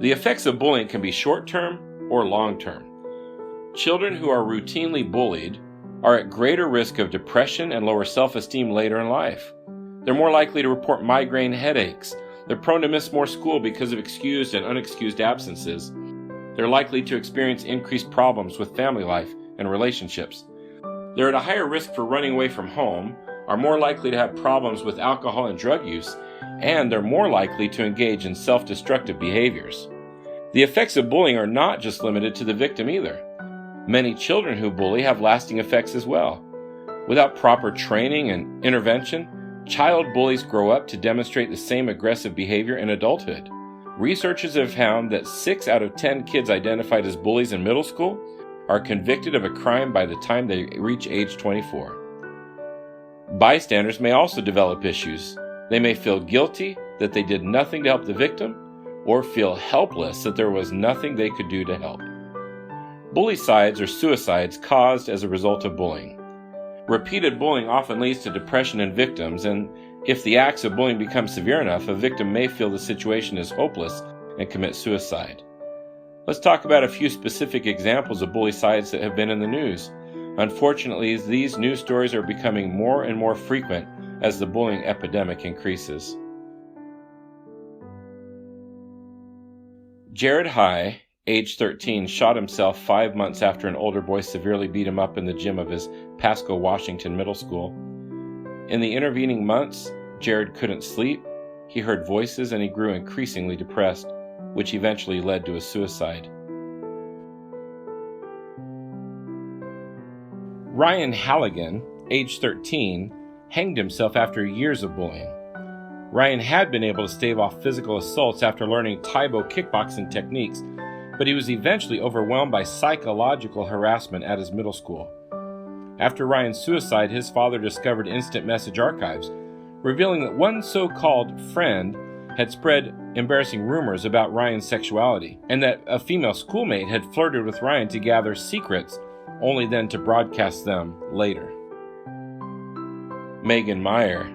The effects of bullying can be short-term or long-term. Children who are routinely bullied are at greater risk of depression and lower self-esteem later in life. They're more likely to report migraine headaches. They're prone to miss more school because of excused and unexcused absences. They're likely to experience increased problems with family life and relationships. They're at a higher risk for running away from home, are more likely to have problems with alcohol and drug use, and they're more likely to engage in self-destructive behaviors. The effects of bullying are not just limited to the victim either. Many children who bully have lasting effects as well. Without proper training and intervention, child bullies grow up to demonstrate the same aggressive behavior in adulthood. Researchers have found that 6 out of 10 kids identified as bullies in middle school are convicted of a crime by the time they reach age 24. Bystanders may also develop issues. They may feel guilty that they did nothing to help the victim, or feel helpless that there was nothing they could do to help. Bullycides or suicides caused as a result of bullying. Repeated bullying often leads to depression in victims, and if the acts of bullying become severe enough, a victim may feel the situation is hopeless and commit suicide. Let's talk about a few specific examples of bullycides that have been in the news. Unfortunately, these news stories are becoming more and more frequent as the bullying epidemic increases. Jared High, age 13, shot himself 5 months after an older boy severely beat him up in the gym of his Pasco, Washington middle school. In the intervening months, Jared couldn't sleep, he heard voices, and he grew increasingly depressed, which eventually led to a suicide. Ryan Halligan, age 13, hanged himself after years of bullying. Ryan had been able to stave off physical assaults after learning Taibo kickboxing techniques, but he was eventually overwhelmed by psychological harassment at his middle school. After Ryan's suicide, his father discovered instant message archives, revealing that one so-called friend had spread embarrassing rumors about Ryan's sexuality, and that a female schoolmate had flirted with Ryan to gather secrets, only then to broadcast them later. Megan Meyer.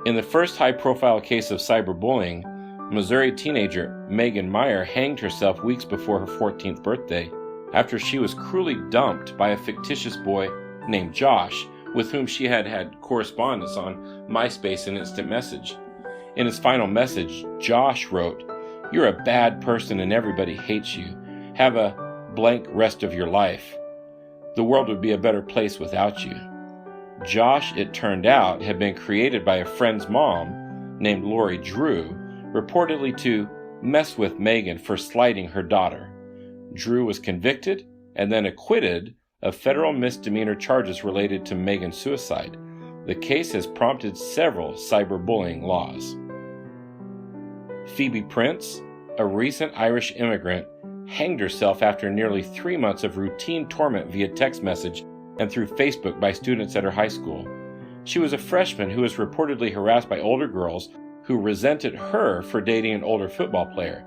In the first high-profile case of cyberbullying, Missouri teenager Megan Meyer hanged herself weeks before her 14th birthday after she was cruelly dumped by a fictitious boy named Josh, with whom she had had correspondence on MySpace and Instant Message. In his final message, Josh wrote, "You're a bad person and everybody hates you. Have a blank rest of your life. The world would be a better place without you." Josh, it turned out, had been created by a friend's mom named Lori Drew, reportedly to mess with Megan for slighting her daughter. Drew was convicted and then acquitted of federal misdemeanor charges related to Megan's suicide. The case has prompted several cyberbullying laws. Phoebe Prince, a recent Irish immigrant, hanged herself after nearly 3 months of routine torment via text message and through Facebook by students at her high school. She was a freshman who was reportedly harassed by older girls who resented her for dating an older football player.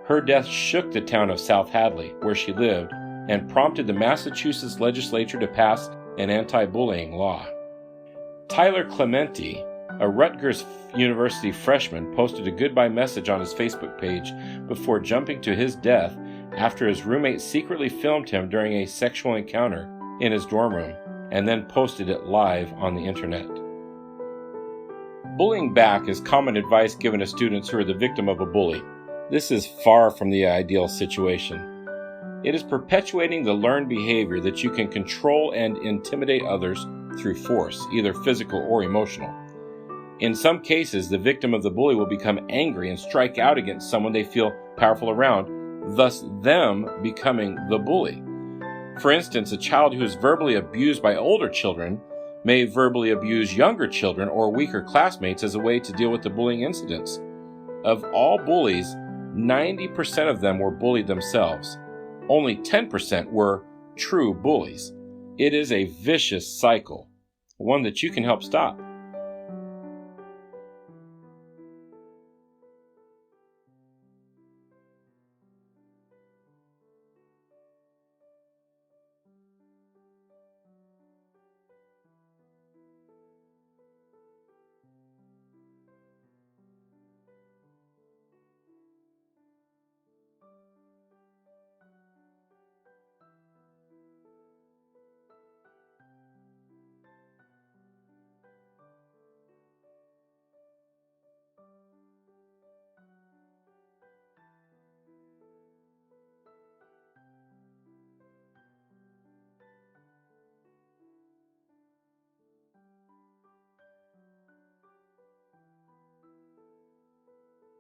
Her death shook the town of South Hadley, where she lived, and prompted the Massachusetts legislature to pass an anti-bullying law. Tyler Clementi, a Rutgers University freshman, posted a goodbye message on his Facebook page before jumping to his death after his roommate secretly filmed him during a sexual encounter in his dorm room and then posted it live on the internet. Bullying back is common advice given to students who are the victim of a bully. This is far from the ideal situation. It is perpetuating the learned behavior that you can control and intimidate others through force, either physical or emotional. In some cases, the victim of the bully will become angry and strike out against someone they feel powerful around, thus them becoming the bully. For instance, a child who is verbally abused by older children may verbally abuse younger children or weaker classmates as a way to deal with the bullying incidents. Of all bullies, 90% of them were bullied themselves. Only 10% were true bullies. It is a vicious cycle, one that you can help stop.